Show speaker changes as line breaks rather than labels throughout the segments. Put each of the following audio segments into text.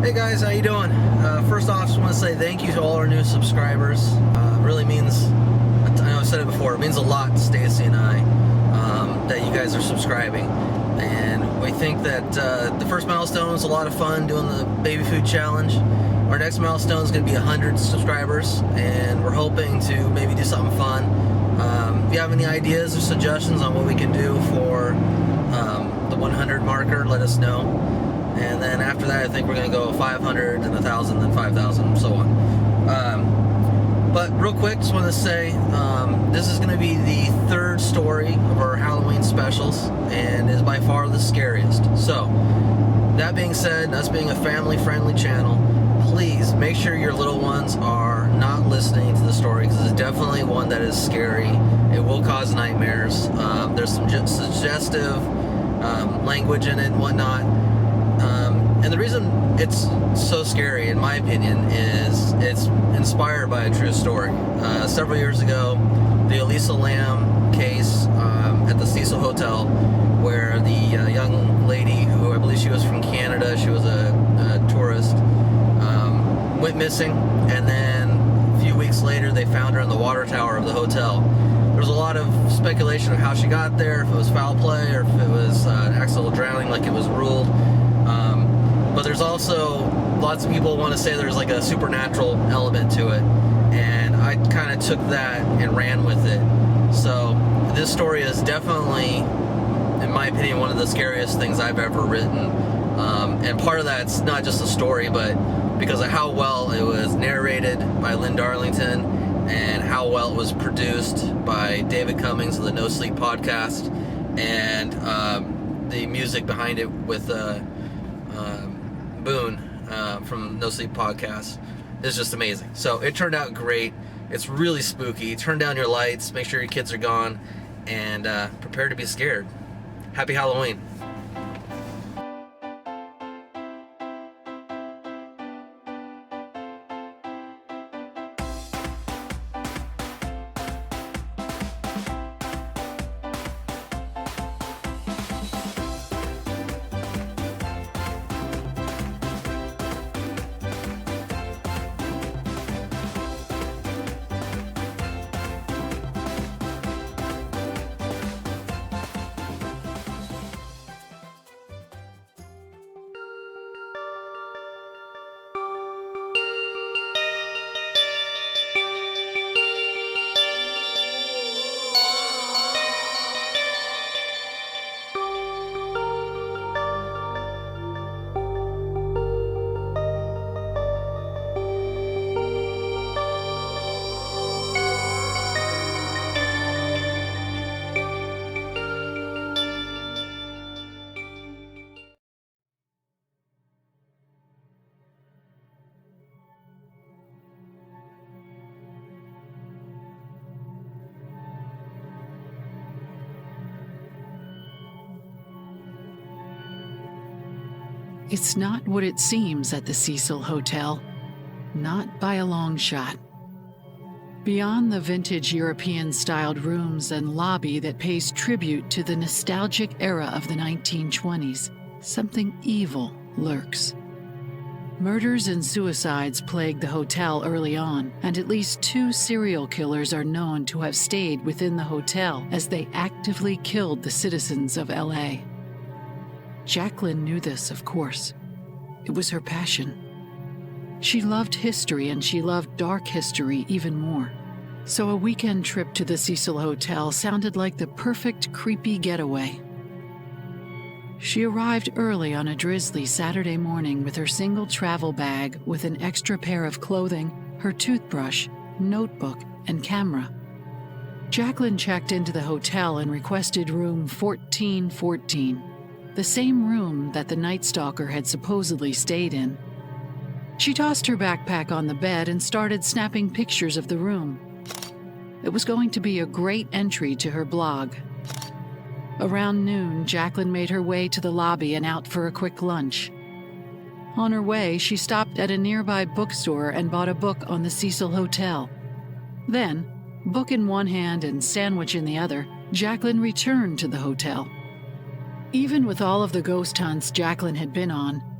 Hey guys, how you doing? First off, just want to say thank you to all our new subscribers. Really means, I know I've said it before, it means a lot to Stacy and I that you guys are subscribing. And we think that the first milestone was a lot of fun doing the baby food challenge. Our next milestone is going to be 100 subscribers, and we're hoping to maybe do something fun. If you have any ideas or suggestions on what we can do for the 100 marker, let us know. And then after that, I think we're going to go 500, then 1,000, then 5,000, and so on. But real quick, just want to say, this is going to be the third story of our Halloween specials, and is by far the scariest. So, that being said, us being a family-friendly channel, please make sure your little ones are not listening to the story, because it's definitely one that is scary. It will cause nightmares. There's some suggestive language in it and whatnot. And the reason it's so scary, in my opinion, is it's inspired by a true story. Several years ago, the Elisa Lam case at the Cecil Hotel, where the young lady, who I believe she was from Canada, she was a tourist, went missing, and then a few weeks later they found her in the water tower of the hotel. There was a lot of speculation of how she got there, if it was foul play or if it was an accidental drowning like it was ruled. But there's also lots of people want to say there's like a supernatural element to it, and I kind of took that and ran with it. So this story is definitely, in my opinion, one of the scariest things I've ever written. And part of that's not just the story, but because of how well it was narrated by Lynn Darlington, and how well it was produced by David Cummings of the No Sleep podcast, and the music behind it with Boone from No Sleep podcast is just amazing. So it turned out great. It's really spooky. Turn down your lights, make sure your kids are gone, and prepare to be scared. Happy Halloween.
It's not what it seems at the Cecil Hotel, not by a long shot. Beyond the vintage European-styled rooms and lobby that pays tribute to the nostalgic era of the 1920s, something evil lurks. Murders and suicides plagued the hotel early on, and at least 2 serial killers are known to have stayed within the hotel as they actively killed the citizens of LA. Jacqueline knew this, of course. It was her passion. She loved history, and she loved dark history even more. So a weekend trip to the Cecil Hotel sounded like the perfect creepy getaway. She arrived early on a drizzly Saturday morning with her single travel bag with an extra pair of clothing, her toothbrush, notebook, and camera. Jacqueline checked into the hotel and requested room 1414. The same room that the Night Stalker had supposedly stayed in. She tossed her backpack on the bed and started snapping pictures of the room. It was going to be a great entry to her blog. Around noon, Jacqueline made her way to the lobby and out for a quick lunch. On her way, she stopped at a nearby bookstore and bought a book on the Cecil Hotel. Then, book in one hand and sandwich in the other, Jacqueline returned to the hotel. Even with all of the ghost hunts Jacqueline had been on,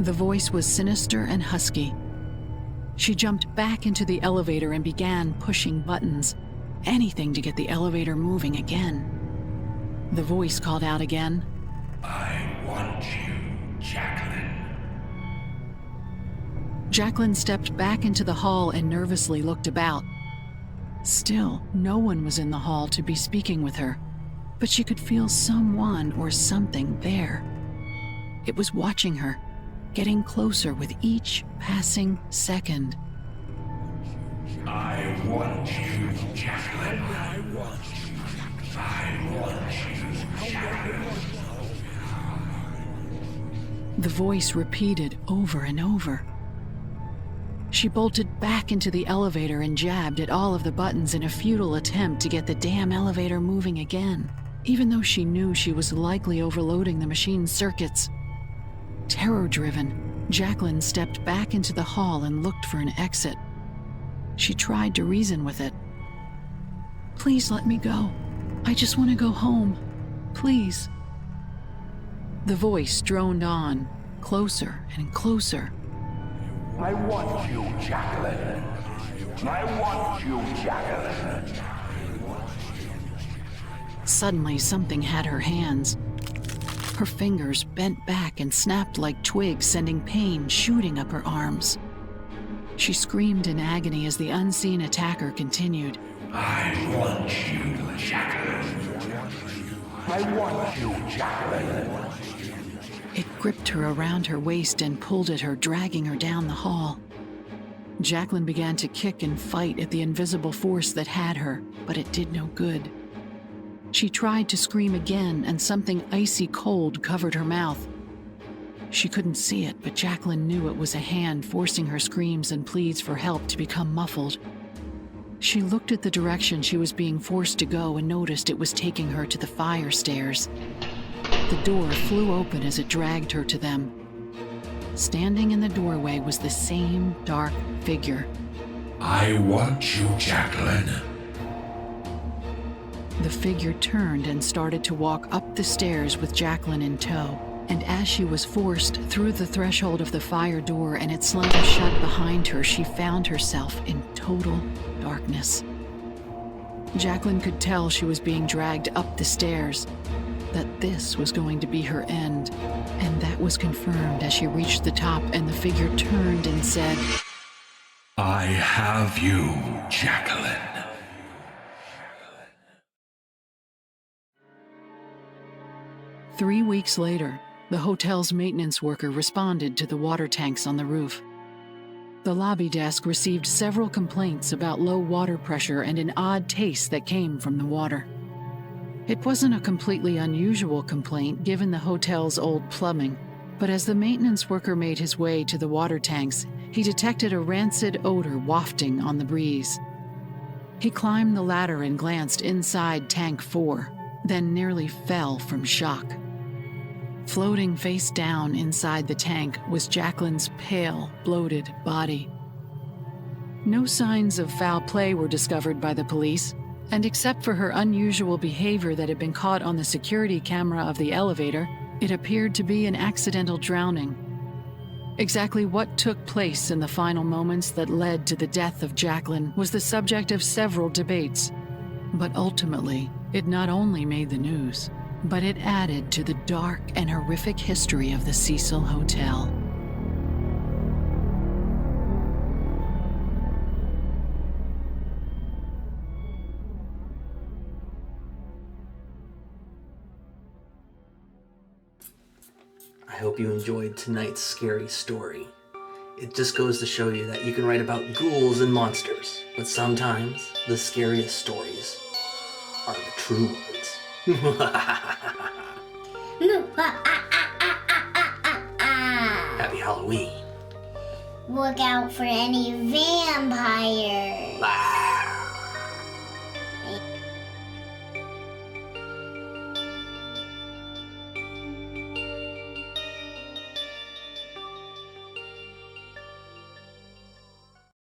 The voice was sinister and husky. She jumped back into the elevator and began pushing buttons, anything to get the elevator moving again. The voice called out again.
I want you, Jacqueline.
Jacqueline stepped back into the hall and nervously looked about. Still, no one was in the hall to be speaking with her, but she could feel someone or something there. It was watching her, getting closer with each passing second.
I want you, Jacqueline. I want you. I want you, Jacqueline.
The voice repeated over and over. She bolted back into the elevator and jabbed at all of the buttons in a futile attempt to get the damn elevator moving again, even though she knew she was likely overloading the machine's circuits. Terror-driven, Jacqueline stepped back into the hall and looked for an exit. She tried to reason with it. Please let me go. I just want to go home. Please. The voice droned on, closer and closer.
I want you, Jacqueline. I want you, Jacqueline.
Suddenly, something had her hands. Her fingers bent back and snapped like twigs, sending pain shooting up her arms. She screamed in agony as the unseen attacker continued.
I want you, Jacqueline. I want you, Jacqueline.
It gripped her around her waist and pulled at her, dragging her down the hall. Jacqueline began to kick and fight at the invisible force that had her, but it did no good. She tried to scream again, and something icy cold covered her mouth. She couldn't see it, but Jacqueline knew it was a hand forcing her screams and pleas for help to become muffled. She looked at the direction she was being forced to go and noticed it was taking her to the fire stairs. The door flew open as it dragged her to them. Standing in the doorway was the same dark figure.
I want you, Jacqueline.
The figure turned and started to walk up the stairs with Jacqueline in tow, and as she was forced through the threshold of the fire door and it slammed shut behind her, she found herself in total darkness. Jacqueline could tell she was being dragged up the stairs, that this was going to be her end, and that was confirmed as she reached the top and the figure turned and said,
I have you, Jacqueline.
3 weeks later, the hotel's maintenance worker responded to the water tanks on the roof. The lobby desk received several complaints about low water pressure and an odd taste that came from the water. It wasn't a completely unusual complaint given the hotel's old plumbing, but as the maintenance worker made his way to the water tanks, he detected a rancid odor wafting on the breeze. He climbed the ladder and glanced inside Tank 4, then nearly fell from shock. Floating face down inside the tank was Jacqueline's pale, bloated body. No signs of foul play were discovered by the police, and except for her unusual behavior that had been caught on the security camera of the elevator, it appeared to be an accidental drowning. Exactly what took place in the final moments that led to the death of Jacqueline was the subject of several debates, but ultimately, it not only made the news, but it added to the dark and horrific history of the Cecil Hotel.
I hope you enjoyed tonight's scary story. It just goes to show you that you can write about ghouls and monsters, but sometimes the scariest stories are the true ones. Happy Halloween.
Look out for any vampires.
Bye.